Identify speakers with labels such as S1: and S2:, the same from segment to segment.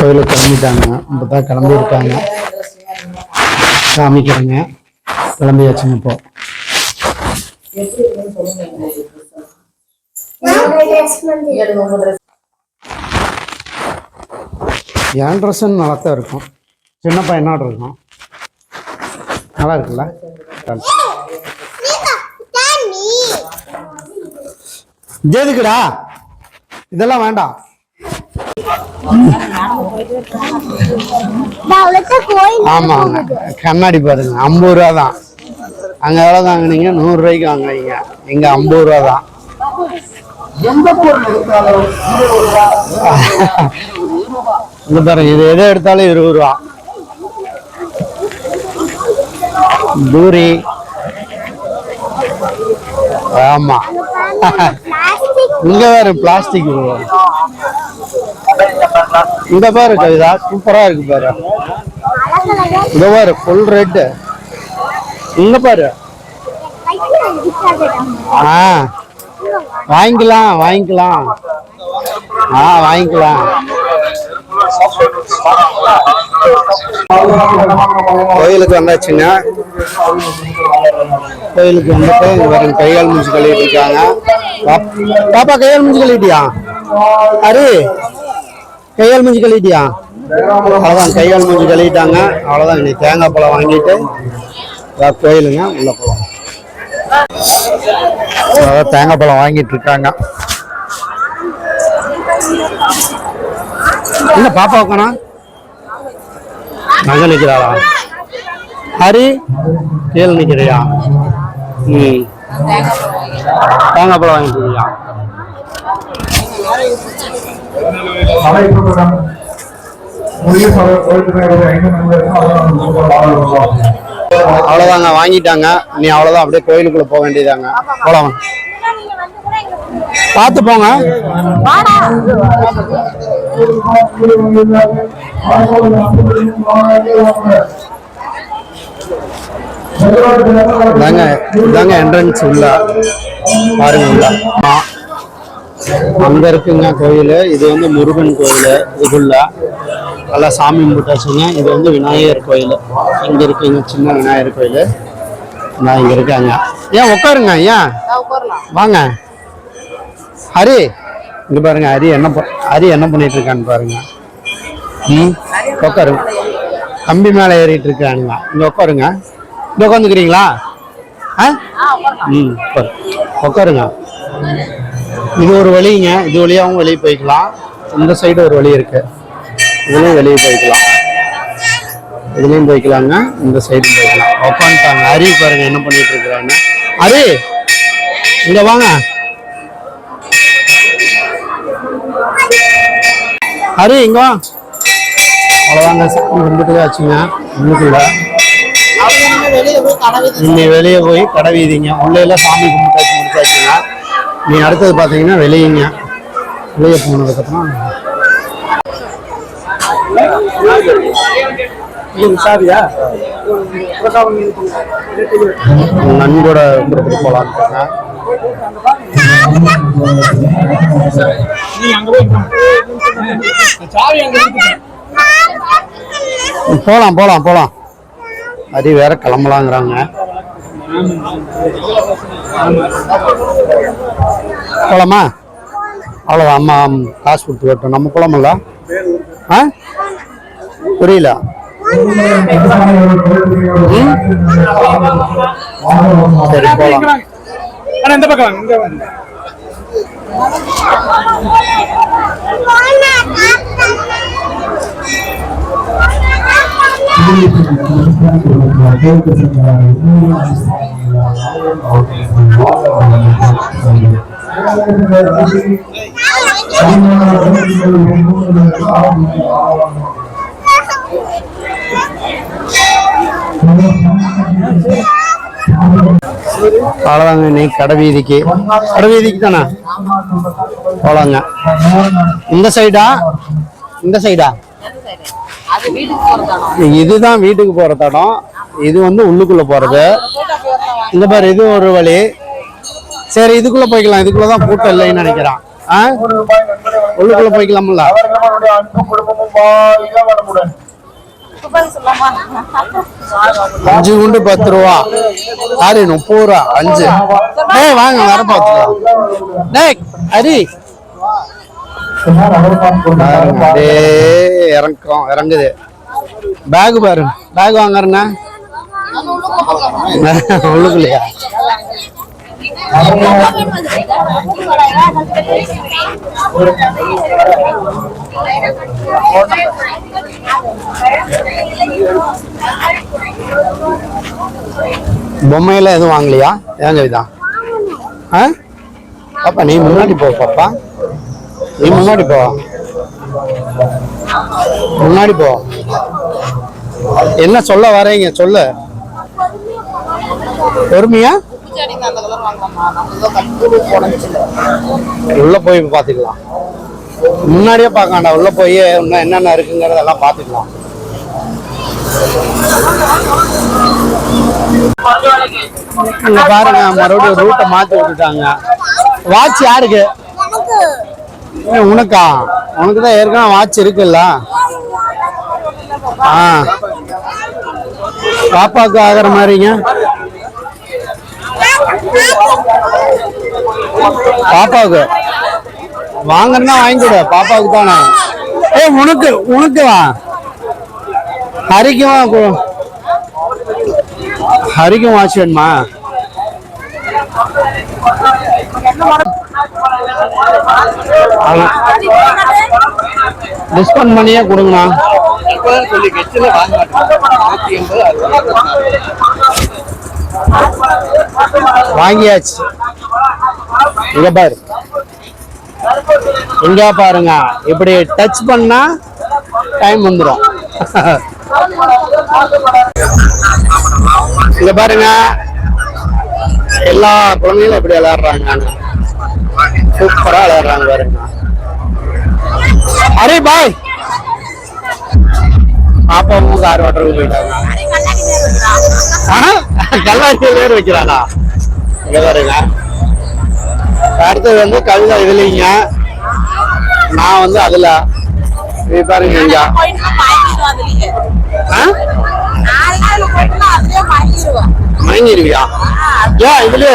S1: கோயிலுக்கு கிளம்பிட்டாங்க. இப்போதான் கிளம்பி இருக்காங்க. காமிக்கிறேங்க. கிளம்பியாச்சுங்க. இப்போ என் ட்ரெஸ்ஸுன்னு நல்லா தான் இருக்கும். சின்ன பையனாடு இருக்கும். நல்லா இருக்குல்ல? ஜெதுக்குடா இதெல்லாம் வேண்டாம். ஆமாங்க, கண்ணாடி பாருங்க 50 ரூபா தான். அங்க எவ்வளவு வாங்கினீங்க? 100 ரூபாய்க்கு வாங்குறீங்க. இங்க 50 ரூபா தான். இங்க பாருங்க, இது எதை எடுத்தாலும் 20 ரூபா. தூரி. ஆமா, இங்க வேற பிளாஸ்டிக். இங்க பாரு கவிதா, சூப்பரா இருக்கு பாரு. இங்க பாரு ஃபுல் ரெட். இங்க பாரு. வாங்கிக்கலாம் வாங்கிக்கலாம். வாங்கிக்கலாம். கோயிலுக்கு வந்தாச்சுங்க. கோயிலுக்கு வந்துட்டு இங்க கையால் மூஞ்சி கழுவிட்டு இருக்காங்க. பாப்பா கையால் மூஞ்சி கழுவிட்டியா? அரு கையால் மூஞ்சி கழுவிட்டியா? அவ்வளோதான், கையால் மூஞ்சி கழுவிட்டாங்க. அவ்வளோதான். இன்னைக்கு தேங்காய் பழம் வாங்கிட்டு கோயிலுங்க உள்ள போகலாம். தேங்காய் பழம் வாங்கிட்டு இருக்காங்க. என்ன பாப்பா உக்கானா அங்க நிக்கிறாளா? ஹரி கீழே நிக்கிறியா? தேங்காய் பழம் வாங்கிட்டு அவ்வளவுதாங்க, வாங்கிட்டாங்க. நீ அவ்வளவுதான், அப்படியே கோயிலுக்குள்ள போக வேண்டியதாங்க. போலாம், பார்த்து போங்க. இதாங்க என்ட்ரன்ஸ் உள்ள பாருங்க. உள்ள அங்க இருக்குங்க கோயில். இது வந்து முருகன் கோயில். இதுக்குள்ள நல்லா சாமி கும்பிட்டாச்சுங்க. இது வந்து விநாயகர் கோயில். இங்க இருக்குங்க சின்ன விநாயகர் கோயில். நான் இங்க இருக்காங்க. ஏன் உட்காருங்க, ஏன் வாங்க. ஹரி இங்க பாருங்க. ஹரி என்ன பண்ணிட்டு இருக்கான்னு பாருங்க. உட்காருங்க. கம்பி மேல ஏறிட்டு இருக்கானுங்க. இங்க உட்காருங்க. இங்க உட்காந்துக்கிறீங்களா? உட்காருங்க. இது ஒரு வழிங்க. இது வழியாகவும் வெளியே போய்க்கலாம். இந்த சைடு ஒரு வழி இருக்கு. இதுலயும் வெளியே போய்க்கலாம். இதுலயும் போய்க்கலாங்க. இந்த சைடும் போய்க்கலாம். உட்காந்துட்டாங்க. ஹரி பாருங்க என்ன பண்ணிட்டு இருக்கிறாங்க. ஹரி இங்க வாங்க. ஹரி இங்க வா. அவ்வளோதாங்க, சாமி கும்பிட்டு ஆச்சுங்க. உள்ளுக்குள்ள நீ வெளியே போய் கடை வீதிங்க. உள்ள எல்லாம் சாமி கும்பிட்டாச்சு முடிச்சாச்சுங்க. நீ அடுத்தது பார்த்தீங்கன்னா வெளியேங்க. வெளியே போனதுக்கப்புறம் நன்கூட கொடுத்துட்டு போலான்னு போலாம் போலாம் போலாம். அது வேற கிளம்பலாங்கிறாங்க. போலாமா? அவ்வளோதான். அம்மா காசு கொடுத்து வரட்டும். நம்ம போலாமல்ல? புரியல. சரி போலாம். இந்த பக்கம் அவ்வளோதாங்க. இன்னைக்கு கடை வீதிக்கு தானே போலாங்க. இந்த சைடா இந்த சைடா? இதுதான் வீட்டுக்கு போற தடம். இது வந்து உள்ளுக்குள்ள போறது. இந்த பாரு, இது ஒரு வழி. சரி, இதுக்குள்ள போய்க்கலாம். இதுக்குள்ளதான் கூட்டம் இல்லைன்னு நினைக்கிறான். ஆ உள்ளுக்குள்ள போய்க்கலாம்ல. அஞ்சு குண்டு 10 ரூபா, சாரி 30 ரூபா 5. டேய் வாங்க வர பார்த்துக்கலாம். டேய் ஹரி அப்படியே இறங்குது. பேக் பாருங்க, பேக் வாங்குறேண்ணா. உள்ளுக்குள்ளையா பொம்மையில எதுவும் வாங்கலையா? ஏன் கவிதா? பாப்பா நீ முன்னாடி போ, பாப்பா நீ முன்னாடி போ, முன்னாடி போ. என்ன சொல்ல வரீங்க சொல்லு பொறுமையா. உள்ள போய் பாத்துக்கலாம், முன்னாடியே பார்க்கண்டா. உள்ள போய் இன்னும் என்னென்ன இருக்குங்கிறதெல்லாம் பாத்துக்கலாம். இங்க பாருங்க, மறுபடியும் ரூட்டை மாத்தி விட்டுட்டாங்க. வாட்ச் யாருக்கு? உனக்கா? உனக்கு தான் ஏற்கனவே வாட்ச் இருக்குல்ல. பாப்பாவுக்கு ஆகிற மாதிரிங்க. பாப்பாவுக்கு வாங்கன்னா வாங்கிக்கூட, பாப்பாவுக்கு தானே. உனக்கு உனக்கு வா, ஹரிக்கும் ஹரிக்கும் வாட்ச் வேணுமா? டிஸ்கவுண்ட் பண்ணியே கொடுங்கண்ணா. வாங்கியாச்சு. இங்க பாரு, இங்க பாருங்க, இப்படி டச் பண்ணா டைம் வந்துடும். இங்க பாருங்க, எல்லா குழந்தைகளும் எப்படி விளையாடுறாங்க, சூப்பரா விளையாடுறாங்க பாருங்க. அரே பாய், பாப்பாவும் கார் ஓட்டுறதுக்கு போயிட்டாங்க. கல்லாச்சி பேர் வைக்கிறானா? இங்க பாருங்க. அடுத்தது வந்து கவிதா இதுலீங்க, நான் வந்து அதுல பாருங்க. இங்க மயங்கிருவியா? ஏன் இதுலயே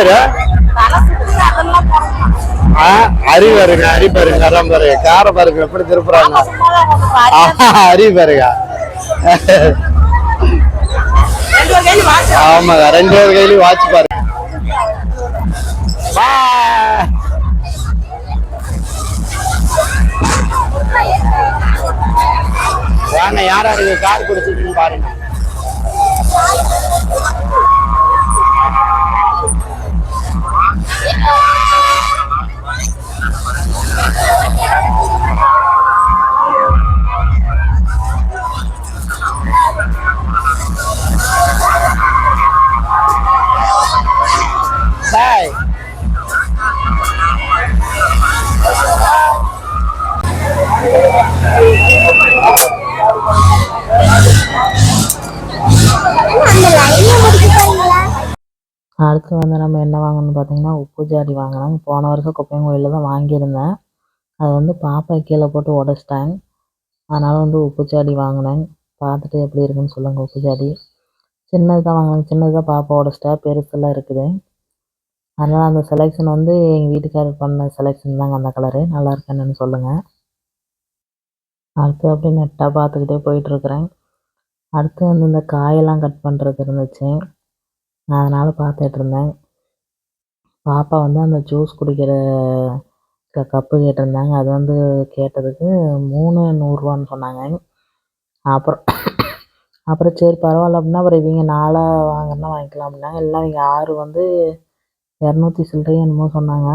S1: அரி பாருங்க, அரி பாருங்க, அதான் பாருங்க, கார பாருங்க எப்படி திருப்புறாங்க. அரி பாருங்க. ஆமாங்க, 2 பேர் கையிலயும் வாட்ச் பாருங்க. வாங்க, யாரா இருக்கு கார் குடிச்சிட்டு பாருங்க.
S2: அடுத்து வந்து நம்ம என்ன வாங்கணும்னு பார்த்தீங்கன்னா, உப்பு ஜாடி வாங்கினோம். போன வருஷம் குப்பையங்கோயிலில் தான் வாங்கியிருந்தேன். அது வந்து பாப்பா கீழே போட்டு உடச்சிட்டாங்க. அதனால் வந்து உப்பு ஜாடி வாங்கினேன். பார்த்துட்டு எப்படி இருக்குன்னு சொல்லுங்கள். உப்பு ஜாடி சின்னது தான் வாங்கினேன், சின்னது தான் பாப்பா உடச்சிட்டா, பெருசெல்லாம் இருக்குது. அதனால் அந்த செலெக்ஷன் வந்து எங்கள் வீட்டுக்காரர் பண்ண செலெக்ஷன் தாங்க, அந்த கலரு நல்லா இருக்குன்னு சொல்லுங்கள். அடுத்து அப்படியே நெட்டாக பார்த்துக்கிட்டே போயிட்டுருக்குறேன். அடுத்து வந்து இந்த காயெல்லாம் கட் பண்ணுறது இருந்துச்சு, அதனால் பார்த்துட்ருந்தேன். பாப்பா வந்து அந்த ஜூஸ் குடிக்கிற கப்பு கேட்டிருந்தாங்க. அது வந்து கேட்டதுக்கு 3 100ரூவான்னு சொன்னாங்க. அப்புறம் அப்புறம் சரி பரவாயில்ல அப்படின்னா, அப்புறம் இவங்க 4 வாங்கன்னா வாங்கிக்கலாம் அப்படின்னாங்க. இல்லை இவங்க 6 வந்து 200 சில்லறையும் என்னமோ சொன்னாங்க.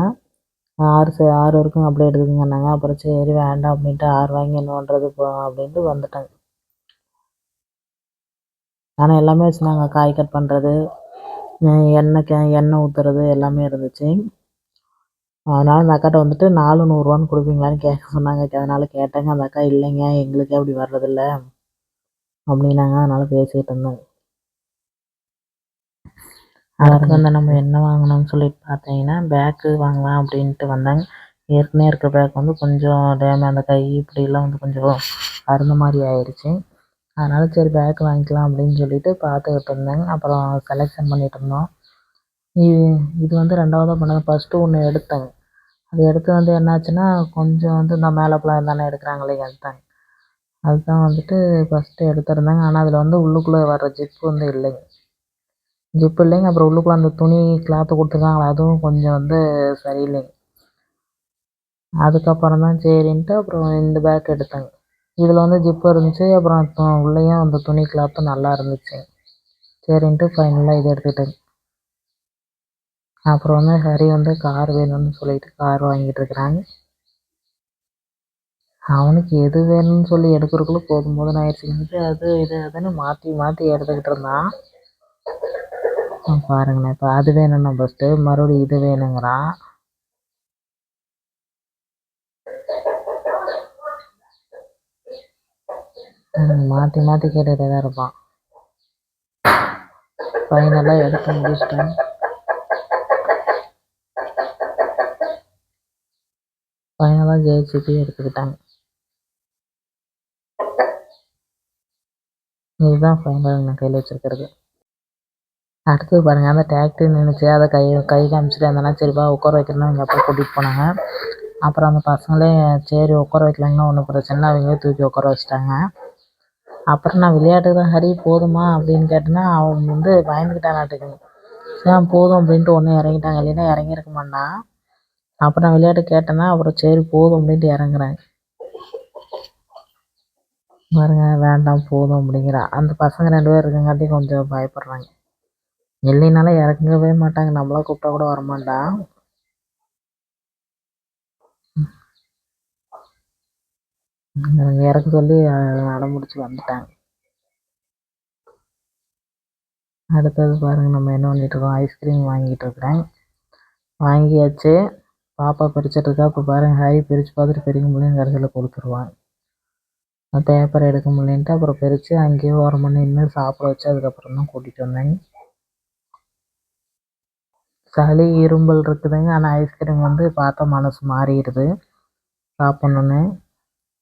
S2: 6 வரைக்கும் அப்படியே எடுத்துக்கங்கன்னாங்க. அப்புறம் சரி வேண்டாம் அப்படின்ட்டு 6 வாங்கி என்ன பண்ணுறது அப்படின்ட்டு வந்துட்டாங்க. ஆனால் எல்லாமே வச்சுருந்தாங்க, காய் கட் பண்ணுறது, எண்ணெய் ஊற்றுறது எல்லாமே இருந்துச்சு. அதனால் அந்த அக்காட்ட வந்துட்டு 4 100ரூவான்னு கொடுப்பீங்களான்னு கேட்க சொன்னாங்க. அதனால் கேட்டேங்க. அந்த அக்கா இல்லைங்க எங்களுக்கே அப்படி வர்றதில்ல அப்படின்னாங்க. அதனால் பேசிகிட்டு இருந்தோம். அடுத்து வந்து நம்ம என்ன வாங்கினோம்னு சொல்லிட்டு பார்த்தீங்கன்னா, பேக்கு வாங்கலாம் அப்படின்ட்டு வந்தாங்க. ஏற்கனவே இருக்க பேக் வந்து கொஞ்சம் அந்த கை இப்படிலாம் வந்து கொஞ்சம் அறுந்த மாதிரி ஆயிடுச்சு. அதனால் சரி பேக் வாங்கிக்கலாம் அப்படின்னு சொல்லிட்டு பார்த்துக்கிட்டு இருந்தேங்க. அப்புறம் செலெக்ஷன் பண்ணிகிட்டு இருந்தோம். இது இது வந்து 2வதா பண்ணது. ஃபஸ்ட்டு ஒன்று எடுத்தேங்க. அது எடுத்து வந்து என்னாச்சுன்னா, கொஞ்சம் வந்து இந்த மேலே பலாம் தானே எடுக்கிறாங்க இல்லைங்க, அதுதாங்க. அதுதான் வந்துட்டு ஃபஸ்ட்டு எடுத்திருந்தேங்க. ஆனால் அதில் வந்து உள்ளுக்குள்ளே வர ஜிப் வந்து இல்லைங்க. ஜிப் இல்லைங்க. அப்புறம் உள்ளுக்குள்ளே அந்த துணி கிளாத்து கொடுத்துருக்காங்களா, அதுவும் கொஞ்சம் வந்து சரியில்லைங்க. அதுக்கப்புறம் தான் சரின்ட்டு அப்புறம் இந்த பேக் எடுத்தேங்க. இதில் வந்து ஜிப்பு இருந்துச்சு. அப்புறம் உள்ளேயும் அந்த துணி கிளாத்தும் நல்லா இருந்துச்சு. சரின்ட்டு ஃபைனலாக இதை எடுத்துக்கிட்டேங்க. அப்புறம் வந்து ஹரி வந்து கார் வேணும்னு சொல்லிட்டு கார் வாங்கிட்டு இருக்கிறாங்க. அவனுக்கு எது வேணும்னு சொல்லி எடுக்கிறதுக்குள்ள போதும் போதும்னு ஆயிடுச்சுங்க. அது இது அதுன்னு மாற்றி மாற்றி எடுத்துக்கிட்டு இருந்தான். பாருங்களேன், இப்போ அது வேணும்னா ஃபஸ்ட்டு மறுபடியும் இது வேணுங்கிறான். மாற்றி மாற்றி கேட்டுகிட்டே தான் இருப்பான். ஃபைனலாக எடுத்து முடிச்சிட்டேன். ஃபைனலாக ஜெயிச்சுட்டு எடுத்துக்கிட்டாங்க. இதுதான் ஃபைனல் நான் கையில் வச்சுருக்கிறது. அடுத்தது பாருங்கள், அந்த டிராக்டர் நின்றுச்சு. அதை கை காமிச்சிட்டு இருந்தேன்னா, சரிப்பா உட்கார வைக்கணும்னு எங்கள் அப்பா கூட்டிகிட்டு போனாங்க. அப்புறம் அந்த பசங்களே சரி உட்கார வைக்கலாங்கன்னா ஒன்றும் பிரச்சனை, அவங்களே தூக்கி உட்கார வச்சுட்டாங்க. அப்புறம் நான் விளையாட்டுக்கு தான் ஹரி போதுமா அப்படின்னு கேட்டேன்னா, அவன் வந்து பயந்துக்கிட்டானாட்டுக்குங்க. சரி போதும் அப்படின்ட்டு ஒன்று இறங்கிட்டாங்க, இல்லைன்னா இறங்கியிருக்க மாட்டான். அப்புறம் நான் விளையாட்டு கேட்டேன்னா அப்புறம் சரி போதும் அப்படின்ட்டு இறங்குறாங்க. பாருங்க, வேண்டாம் போதும் அப்படிங்கிறான். அந்த பசங்க 2 பேர் இருக்கங்காட்டி கொஞ்சம் பயப்படுறாங்க. இல்லைனாலும் இறங்கவே மாட்டாங்க, நம்மளா கூப்பிட்டா கூட வரமாட்டான். இறக்க சொல்லி அடம்பிடிச்சி வந்துட்டாங்க. அடுத்தது பாருங்க, நம்ம என்ன பண்ணிட்டு இருக்கோம், ஐஸ்கிரீம் வாங்கிட்டு இருக்கிறேன். வாங்கியாச்சு. பாப்பா பிரிச்சுட்டு இருக்கா. இப்போ பாருங்க, ஹரி பிரித்து பார்த்துட்டு பிரிக்க முடியலன்னு கடைசியில் கொடுத்துருவான். பேப்பர் எடுக்க முடியலன்ட்டு அப்புறம் பிரித்து அங்கேயே ஓரமாக நின்று சாப்பிட வச்சு அதுக்கப்புறம் தான் கூட்டிகிட்டு வந்தேங்க. சளி இருமல் இருக்குதுங்க. ஆனால் ஐஸ்கிரீம் வந்து பார்த்தா மனசு மாறிடுது சாப்பிட்ணுன்னு.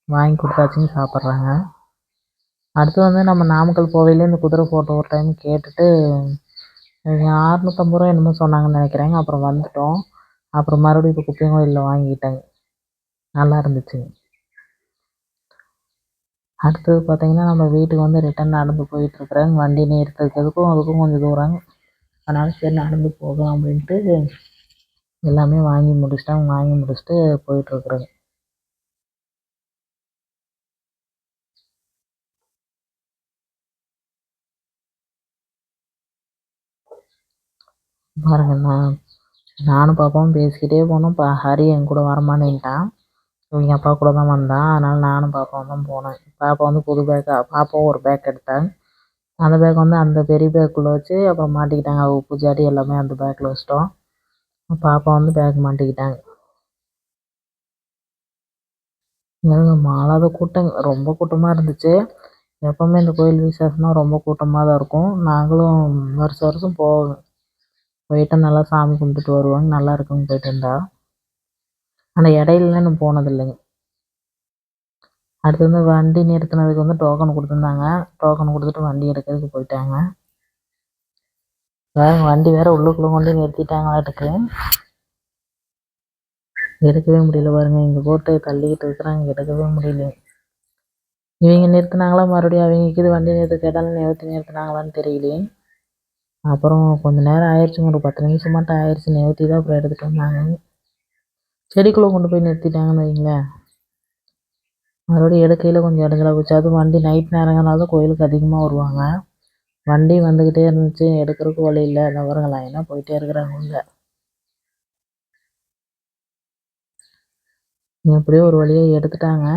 S2: வாங்கி கொடுத்தாச்சுங்க, சாப்பிட்றாங்க. அடுத்து வந்து நம்ம நாமக்கல் போகையிலே இந்த குதிரை ஃபோட்டோ ஒரு டைம் கேட்டுட்டு 650 ரூபா என்னமோ சொன்னாங்கன்னு நினைக்கிறேங்க. அப்புறம் வந்துட்டோம். அப்புறம் மறுபடியும் இப்போ குப்பையங்கோயிலில் வாங்கிட்டேங்க. நல்லா இருந்துச்சுங்க. அடுத்தது பார்த்தீங்கன்னா, நம்ம வீட்டுக்கு வந்து ரிட்டன் நடந்து போயிட்டுருக்குறேங்க. வண்டி நிறுத்துறதுக்கும் அதுக்கும் கொஞ்சம் தூரங்க. அதனால சரி நடந்து போகலாம் அப்படின்ட்டு எல்லாமே வாங்கி முடிச்சிட்டேன். வாங்கி முடிச்சுட்டு போயிட்டுருக்குறேங்க. பாருங்க, நானும் பாப்பாவும் பேசிக்கிட்டே போனோம். ஹரி என் கூட வரமாட்டேன்ட்டான். இவங்க அப்பா கூட தான் வந்தான். அதனால் நானும் பாப்பாவும் தான் போனேன். பாப்பா வந்து புது பேக்கா, பாப்பாவும் ஒரு பேக் எடுத்தாங்க. அந்த பேக் வந்து அந்த பெரிய பேக்குள்ளே வச்சு அப்புறம் மாட்டிக்கிட்டாங்க. உப்பு ஜாடி எல்லாமே அந்த பேக்கில் வச்சிட்டோம். பாப்பா வந்து பேக் மாட்டிக்கிட்டாங்க. மாளாத கூட்டம், ரொம்ப கூட்டமாக இருந்துச்சு. எப்போவுமே இந்த கோயில் விசேஷம்னா ரொம்ப கூட்டமாக தான் இருக்கும். நாங்களும் வருஷம் வருஷம் போவோம். போயிட்டு நல்லா சாமி கும்பிட்டுட்டு வருவாங்க. நல்லா இருக்குங்க போயிட்டு வந்தா. ஆனால் இடையிலலாம் இன்னும் போனதில்லைங்க. அடுத்து வந்து வண்டி நிறுத்தினதுக்கு வந்து டோக்கன் கொடுத்துருந்தாங்க. டோக்கன் கொடுத்துட்டு வண்டி எடுக்கிறதுக்கு போயிட்டாங்க. வண்டி வேற உள்ளுக்குள்ளே கொண்டு நிறுத்திட்டாங்களாட்டுக்கு. எடுக்கவே முடியல பாருங்க, இங்கே போட்டு தள்ளிக்கிட்டு இருக்கிறாங்க, எடுக்கவே முடியல. இவங்க நிறுத்தினாங்களா, மறுபடியும் அவங்களுக்கு இது வண்டி நிறுத்த கேட்டாலும் நிறுத்தினாங்களான்னு தெரியலையே. அப்புறம் கொஞ்சம் நேரம் ஆயிடுச்சுங்க, ஒரு 10 நிமிஷம் மட்டும் ஆயிடுச்சு. நிறுத்தி தான் அப்புறம் எடுத்துகிட்டு வந்தாங்க. செடிக்குள்ளே கொண்டு போய் நிறுத்திட்டாங்கன்னு வைங்களேன். மறுபடியும் எடுக்கையில் கொஞ்சம் இடைஞ்சலாக போச்சு. அதுவும் வண்டி நைட் நேரங்கனால தான் கோயிலுக்கு அதிகமாக வருவாங்க. வண்டி வந்துக்கிட்டே இருந்துச்சு, எடுக்கிறதுக்கு வழி இல்லை. அந்த பாருங்க லைனாக போயிட்டே இருக்கிறாங்க உள்ள. எப்படியோ ஒரு வழியாக எடுத்துட்டாங்க.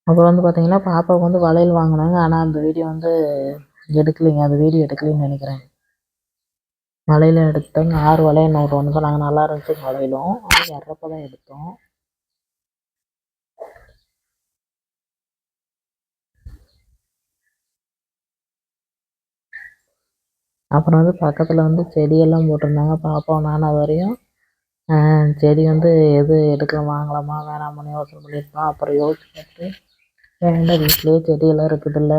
S2: அப்புறம் வந்து பார்த்தீங்கன்னா, பாப்பாவுக்கு வந்து வளையல் வாங்கினாங்க. ஆனால் அந்த வீடியோ வந்து எடுக்கலைங்க. அந்த வீடியோ எடுக்கலைன்னு நினைக்கிறேன். வளையல் எடுத்தோங்க. 6 வளையல் நோட்டு ஒன்று சொன்னாங்க. நல்லா இருந்துச்சு வளையலும். ஆனால் வர்றப்போ தான் எடுத்தோம். அப்புறம் வந்து பக்கத்தில் வந்து செடியெல்லாம் போட்டிருந்தாங்க. பாப்பாவும் நானும் அது வரையும் செடி வந்து எது எடுக்கலாம் வாங்கலாமா வேணாமான்னு யோசனை பண்ணியிருந்தோம். அப்புறம் யோசிச்சு பார்த்துட்டு வேண்டாம், வீட்டிலேயே செடியெல்லாம் இருக்குதுல்ல.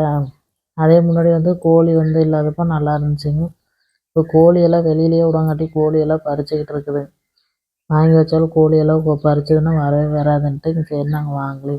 S2: அதே முன்னாடி வந்து கோழி வந்து இல்லாதப்போ நல்லா இருந்துச்சுங்க. இப்போ கோழியெல்லாம் வெளியிலேயே விடாங்காட்டி கோழியெல்லாம் பறிச்சுக்கிட்டு இருக்குது. வாங்கி வச்சாலும் கோழியெல்லாம் பறிச்சதுன்னா வரவே வராதுன்ட்டு சரி நாங்கள் வாங்கலை.